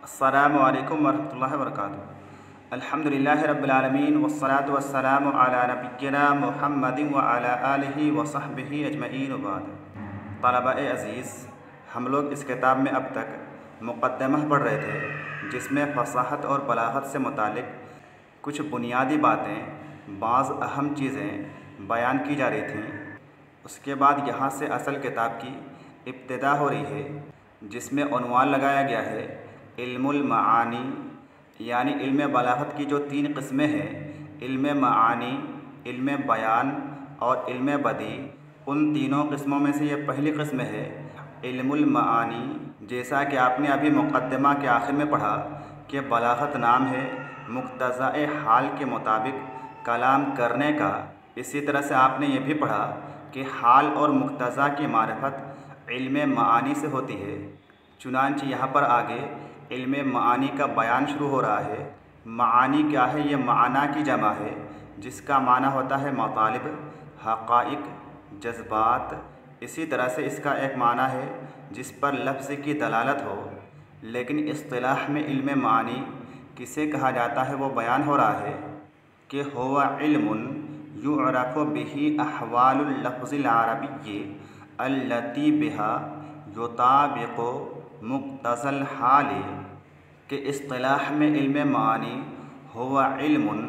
अस्सलामु अलैकुम वरहमतुल्लाहि वबरकातुहू। अल्हम्दुलिल्लाहि रब्बिल आलमीन वस्सलातु वस्सलामु अला नबिय्यिना मुहम्मदिन व अला आलिहि व सहबिहि अजमईन व बाद। तलबा-ए अज़ीज़, हम लोग इस किताब में अब तक मुक़द्दमा पढ़ रहे थे, जिसमें फ़साहत और बलागत से मुतालिक कुछ बुनियादी बातें, बाज़ अहम चीज़ें बयान की जा रही थीं। उसके बाद यहाँ से असल किताब की इब्तिदा हो रही है, जिसमें उन्वान लगाया गया है इल्मुल मानी, यानी इल्म बलागत की जो 3 किस्में हैं, इल्म मानी, इल्म बयान और इल्म बदी। उन तीनों किस्मों में से ये पहली किस्म है इल्मुल मानी। जैसा कि आपने अभी मुक़द्दमा के आखिर में पढ़ा कि बलागत नाम है मुक्तज़ा-ए हाल के मुताबिक कलाम करने का। इसी तरह से आपने ये भी पढ़ा कि हाल और मुक्तज़ा की मारिफत इल्म मानी से होती है। चुनांचे यहाँ पर आगे इल्म मानी का बयान शुरू हो रहा है। मानी क्या है? ये माना की जमा है, जिसका माना होता है मतालिब, हक़ाइक़, जज्बात। इसी तरह से इसका एक माना है जिस पर लफ्ज़ की दलालत हो। लेकिन इस्तिलाह में इल्म मानी किसे कहा जाता है वो बयान हो रहा है कि हुवा इल्मुन युअरफ़ु बिही अहवालुल लफ़्ज़िल अरबिय्यि अल्लती बिहा युताबिक़ु मुक्तज़ल हाल। के इस्तिलाह में इल्म मानी हुवा इल्मुन,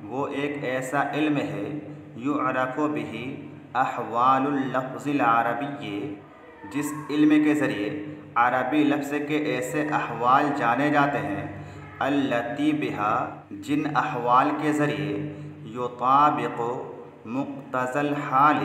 वो एक ऐसा इल्म है, युअरफ़ु बिही अहवालुल लफ़्ज़िल अरबिय्यि, जिस इल्म के ज़रिए अरबी लफ्ज़ के ऐसे अहवाल जाने जाते हैं, अल्लती बिहा, जिन अहवाल के ज़रिए युताबिक़ु मुक्तज़ल हाल,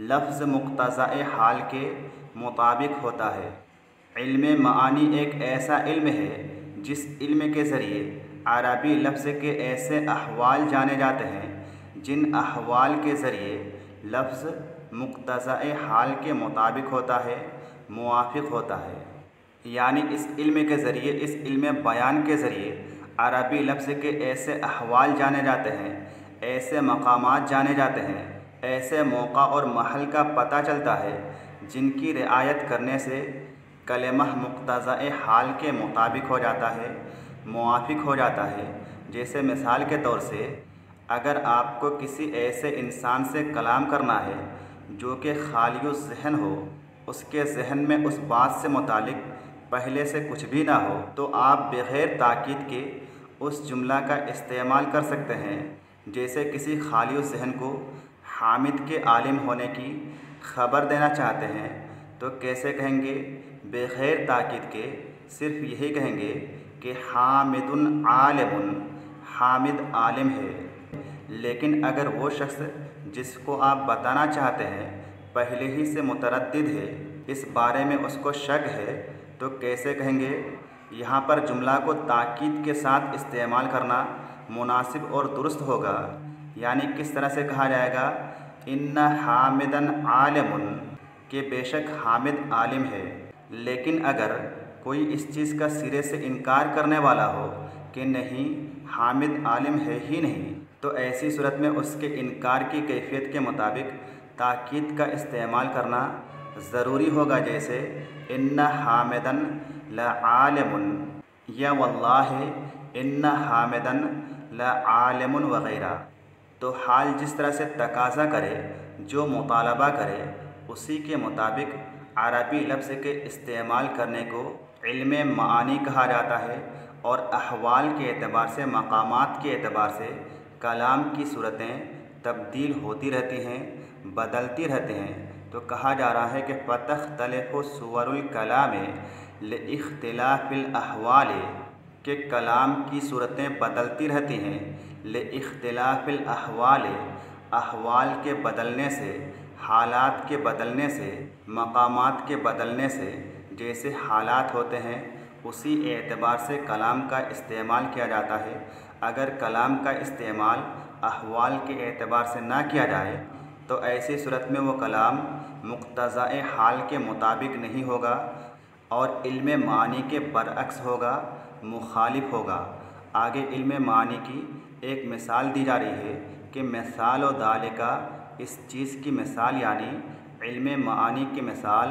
लफ्ज़ मुक्तज़ा-ए हाल के मुताबिक होता है। इल्म मानी एक ऐसा इल्म है जिस इल्म के ज़रिए अरबी लफ्ज़ के ऐसे अहवाल जाने जाते हैं, जिन अहवाल के ज़रिए लफ्ज़ मुक्तज़ा-ए हाल के मुताबिक होता है, मुवाफ़िक़ होता है। यानी इस इल्म के ज़रिए, इस इल्म बयान के ज़रिए अरबी लफ्ज़ के ऐसे अहवाल जाने जाते हैं, ऐसे मकामात जाने जाते हैं, ऐसे मौका और महल का पता चलता है जिनकी रिआयत करने से कलमा मुक्तज़ा-ए हाल के मुताबिक हो जाता है, मुवाफ़िक़ हो जाता है। जैसे मिसाल के तौर से, अगर आपको किसी ऐसे इंसान से कलाम करना है जो कि खालियो ज़हन हो, उसके ज़हन में उस बात से मुतालिक पहले से कुछ भी ना हो, तो आप बग़ैर ताकीद के उस जुमला का इस्तेमाल कर सकते हैं। जैसे किसी खालियो ज़हन को हामिद के आलिम होने की ख़बर देना चाहते हैं, तो कैसे कहेंगे? बग़ैर ताकीद के सिर्फ़ यही कहेंगे कि हामिदुन आलिमुन, हामिद आलिम है। लेकिन अगर वो शख्स जिसको आप बताना चाहते हैं पहले ही से मुतरद्दिद है, इस बारे में उसको शक है, तो कैसे कहेंगे? यहाँ पर जुमला को ताकीद के साथ इस्तेमाल करना मुनासिब और दुरुस्त होगा। यानी किस तरह से कहा जाएगा? इन्ना हामिदन आलिमुन, के बेशक हामिद आलिम है। लेकिन अगर कोई इस चीज़ का सिरे से इनकार करने वाला हो कि नहीं, हामिद आलिम है ही नहीं, तो ऐसी सूरत में उसके इनकार की कैफियत के मुताबिक ताकीद का इस्तेमाल करना ज़रूरी होगा। जैसे इन्ना हामिदन लआलिमुन, या वल्लाहि इन्ना हामिदन लआलिमुन वग़ैरह। तो हाल जिस तरह से तकाज़ा करे, जो मुतालबा करे, उसी के मुताबिक अरबी लफ्ज़ के इस्तेमाल करने को इल्म मानी कहा जाता है। और अहवाल के एतबार से, मकामात के एतबार से कलाम की सूरतें तब्दील होती रहती हैं, बदलती रहती हैं। तो कहा जा रहा है कि फ़तख्तलिफ़ु सुवरुल कलाम लिइख्तिलाफ़िल अहवाल, के कलाम की सूरतें बदलती रहती हैं, लिइख्तिलाफ़िल अहवाल, अहवाल के बदलने से, हालात के बदलने से, मकामात के बदलने से। जैसे हालात होते हैं उसी एतबार से कलाम का इस्तेमाल किया जाता है। अगर कलाम का इस्तेमाल अहवाल के एतबार से ना किया जाए, तो ऐसी सूरत में वो कलाम मुक्तज़ा-ए हाल के मुताबिक नहीं होगा और इल्म मानी के बरअक्स होगा, मुखालिफ होगा। आगे इल्म मानी की एक मिसाल दी जा रही है कि मिसाल व दालिका, इस चीज़ की मिसाल यानी इल्म मानी की मिसाल,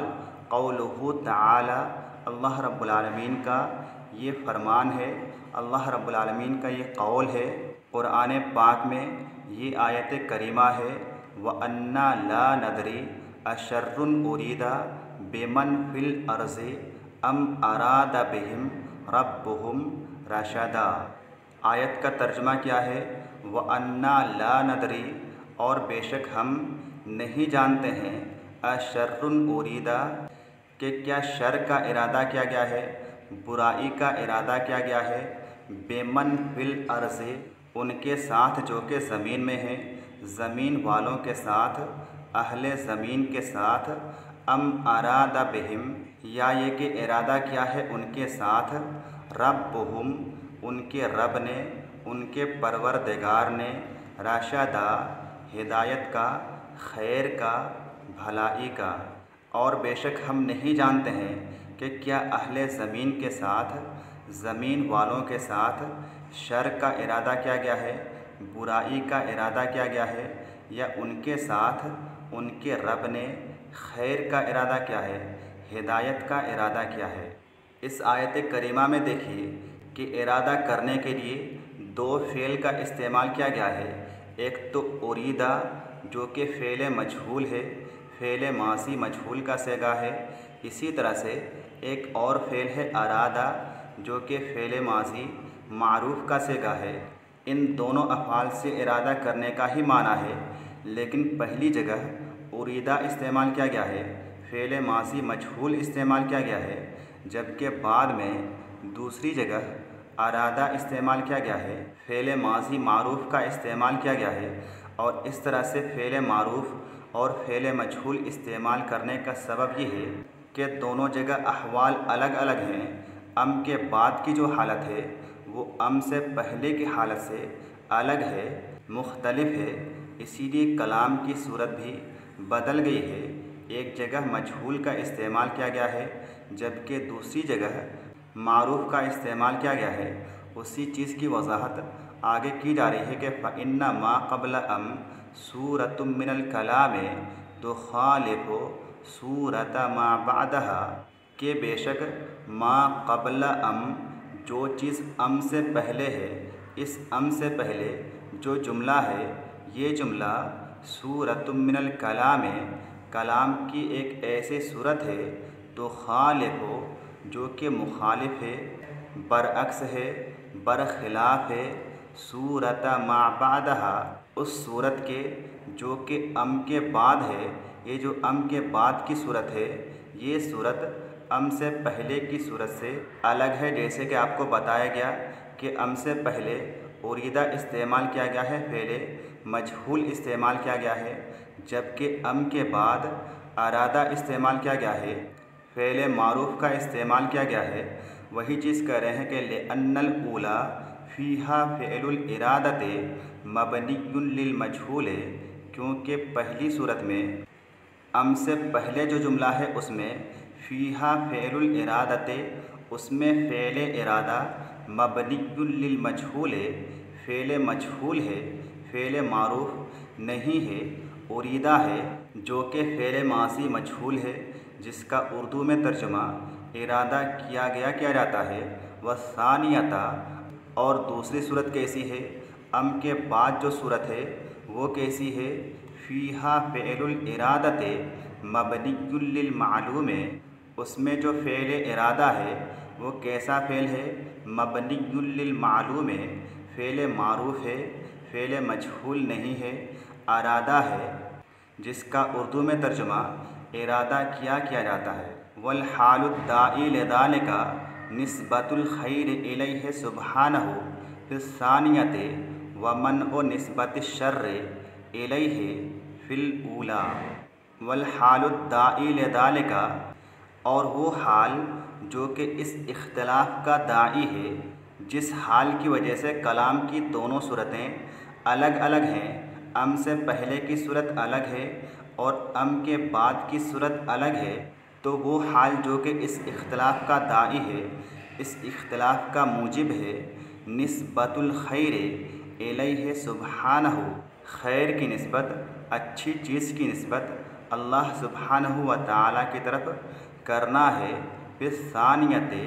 क़ौलुहु तआला, अल्लाह रब्बुल आलमीन का ये फरमान है, अल्लाह रब्बुल आलमीन का ये कौल है। कुरान पाक में ये आयत करीमा है, व अन्ना ला नदरी अशर्रुन उरीदा बेमन फिल अर्ज़ि अम अरादा बिहिम रब्बुहुम रशदा। आयत का तर्जुमा क्या है? व अन्ना ला नदरी, और बेशक हम नहीं जानते हैं, अशर्रुन उरीदा, कि क्या शर का इरादा किया गया है, बुराई का इरादा किया गया है, बेमन फिल अर्ज़ि, उनके साथ जो कि ज़मीन में हैं, ज़मीन वालों के साथ, अहले ज़मीन के साथ, अम अरादा बिहिम, या ये कि इरादा किया है उनके साथ, रब्बुहुम, उनके रब ने, उनके परवरदिगार ने, रशदा, हिदायत का, खैर का, भलाई का। और बेशक हम नहीं जानते हैं कि क्या अहले ज़मीन के साथ, ज़मीन वालों के साथ शर का इरादा किया गया है, बुराई का इरादा किया गया है, या उनके साथ उनके रब ने खैर का इरादा किया है, हिदायत का इरादा किया है। इस आयत करीमा में देखिए कि इरादा करने के लिए दो फ़ेल का इस्तेमाल किया गया है। एक तो उरीदा, जो कि फ़ेल मजहूल है, फ़ेल मासी मजहूल का सेगा है। इसी तरह से एक और फ़ेल है अरादा, जो कि फ़ेल माजी मारूफ़ का सेगा है। इन दोनों अफ़ाल से इरादा करने का ही माना है, लेकिन पहली जगह उरीदा इस्तेमाल किया गया है, फ़ेल मासी मजहूल इस्तेमाल किया गया है, जबकि बाद में दूसरी जगह अरादा इस्तेमाल किया गया है, फ़ेल माजी मारूफ़ का इस्तेमाल किया गया है। और इस तरह से फ़ेल मारूफ़ और फ़ेल मजहूल इस्तेमाल करने का सबब ये है कि दोनों जगह अहवाल अलग अलग हैं। अम के बाद की जो हालत है वो अम से पहले की हालत से अलग है, मुख्तलिफ है, इसीलिए कलाम की सूरत भी बदल गई है। एक जगह मजहूल का इस्तेमाल किया गया है, जबकि दूसरी जगह मारूफ़ का इस्तेमाल किया गया है। उसी चीज़ की वजाहत आगे की जा रही है कि फ़इन्ना मा क़ब्ल अम सूरतुम मिनल कलाम तुखालिफु सूरत मा बअदहा, के बेशक मा क़ब्ल अम, जो चीज़ अम से पहले है, इस अम से पहले जो जुमला है, ये जुमला सूरतुम मिनल कलाम, कलाम की एक ऐसी सूरत है, तो खालिफो, जो कि मुखालिफ है, बरअक्स है, बरखिलाफ है, सूरत मा बअदहा, उस सूरत के जो कि अम के बाद है। ये जो अम के बाद की सूरत है, ये सूरत अम से पहले की सूरत से अलग है। जैसे कि आपको बताया गया कि अम से पहले उरीदा इस्तेमाल किया गया है, फ़ेल मजहूल इस्तेमाल किया गया है, जबकि अम के बाद अरादा इस्तेमाल किया गया है, फ़ेल मारूफ़ का इस्तेमाल किया गया है। वही चीज़ कह रहे हैं कि लिअन्नल ऊला फ़ीहा फ़िअलुल इरादते मबनियुन लिल मजहूल, क्योंकि पहली सूरत में अम से पहले जो जुमला है उसमें फ़ीहा फ़िअलुल इरादते, उसमें फ़ेल इरादा मबनियुन लिल मजहूल, फ़ेल मजहूल है, फ़ेल मारूफ़ नहीं है, उरीदा है, जो कि फ़ेल मासी मजहूल है, जिसका उर्दू में तर्जुमा इरादा किया जाता है। व सानियता, और दूसरी सूरत कैसी है, अम के बाद जो सूरत है वो कैसी है, फ़ीहा फ़िअलुल इरादते मबनियुन लिल मालूम, उसमें जो फ़ेल इरादा है वो कैसा फ़ेल है, मबनियुन लिल मालूम, फ़ेल मारूफ़ है, फ़ेल मजहूल नहीं है, अरादा है, जिसका उर्दू में तर्जुमा इरादा किया जाता है। वल हालुद दाई लिज़ालिका निस्बतुल खैर इलैहि सुब्हानहु फिस्सानियते व मनउ निस्बतिश शर्र इलैहि फिल ऊला। वल हालुद दाई लिज़ालिका, और वो हाल जो कि इस इख्तिलाफ़ का दाई है, जिस हाल की वजह से कलाम की दोनों सूरतें अलग अलग हैं। अम से पहले की सूरत अलग है और अम के बाद की सूरत अलग है, तो वो हाल जो कि इस इख्तिलाफ़ का दाई है, इस इख्तिलाफ़ का मूजिब है, निस्बतुल खैर इलैहि सुब्हानहु, खैर की निस्बत, अच्छी चीज़ की निस्बत अल्लाह सुब्हानहु व तआला की तरफ करना है। फिस्सानियते,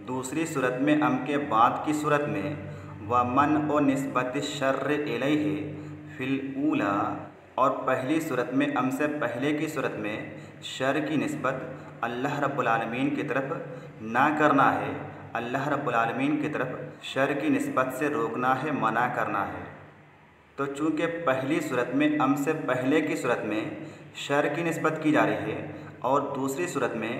दूसरी सूरत में अम के बाद की सूरत में व मन व निस्बत शर्र इलैहि फिल ऊला, और पहली सूरत में अम से पहले की सूरत में शर की निस्बत अल्लाह रब्बुल आलमीन की तरफ ना करना है, अल्लाह रब्बुल आलमीन की तरफ शर की निस्बत से रोकना है, मना करना है। तो चूँकि पहली सूरत में अम से पहले की सूरत में शर की निस्बत की जा रही है और दूसरी सूरत में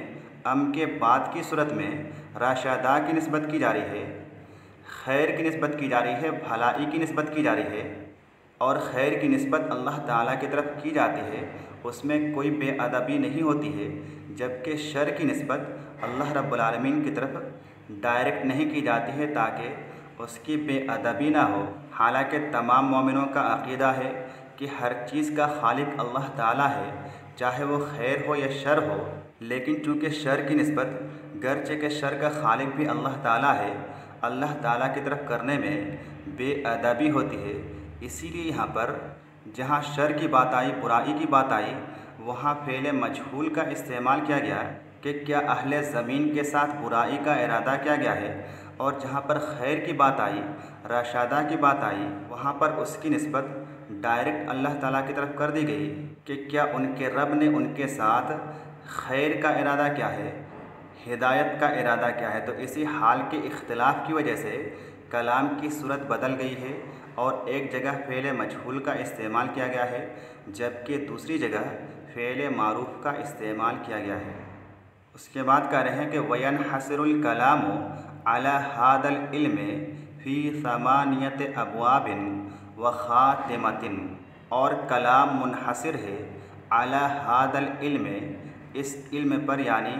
अम के बाद की सूरत में राशादा की निस्बत की जा रही है, खैर की निस्बत की जा रही है, भलाई की निस्बत की जा रही है, और खैर की निस्बत अल्लाह ताला की तरफ की जाती है, उसमें कोई बेअदबी नहीं होती है। जबकि शर की निस्बत अल्लाह रब्बुल आलमीन की तरफ डायरेक्ट नहीं की जाती है ताकि उसकी बेअदबी ना हो। हालांकि तमाम मोमिनों का अक़ीदा है कि हर चीज़ का खालिक अल्लाह ताला है, चाहे वो खैर हो या शर हो, लेकिन चूँकि शर की निस्बत गरचे के शर का खालिक भी अल्लाह ताला है, अल्लाह ताला की तरफ करने में बेअदबी होती है। इसीलिए यहाँ पर जहाँ शर की बात आई, बुराई की बात आई, वहाँ फ़ेल मजहूल का इस्तेमाल किया गया कि क्या अहले ज़मीन के साथ बुराई का इरादा किया गया है, और जहाँ पर खैर की बात आई, राशादा की बात आई, वहाँ पर उसकी निस्बत डायरेक्ट अल्लाह ताला की तरफ कर दी गई कि क्या उनके रब ने उनके साथ खैर का इरादा क्या है, हिदायत का इरादा क्या है। तो इसी हाल के इख्तिलाफ़ की वजह से कलाम की सूरत बदल गई है और एक जगह फ़ेल मजहूल का इस्तेमाल किया गया है, जबकि दूसरी जगह फ़ेल मारूफ़ का इस्तेमाल किया गया है। उसके बाद कह रहे हैं कि वयनहसिरुल कलामु अला हादल इल्म फ़ी समानियत अबवाबिन व ख़ातिमतिन, और कलाम मुनहसिर है अला हादल इल्म, इस इल्म पर यानी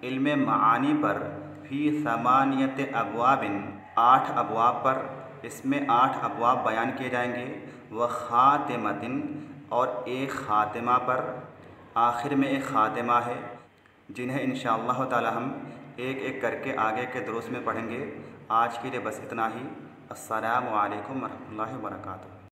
इल्म मानी पर, फ़ी समानियत अबवाबिन, 8 अबवाब पर, इसमें 8 अबवाब बयान किए जाएंगे, व ख़ातिमतिन, और एक ख़ातिमा पर, आखिर में एक ख़ातिमा है, जिन्हें इंशाअल्लाह ताला हम एक एक करके आगे के दुरूस में पढ़ेंगे। आज के लिए बस इतना ही। अस्सलामु अलैकुम व रहमतुल्लाहि व बरकातुहू।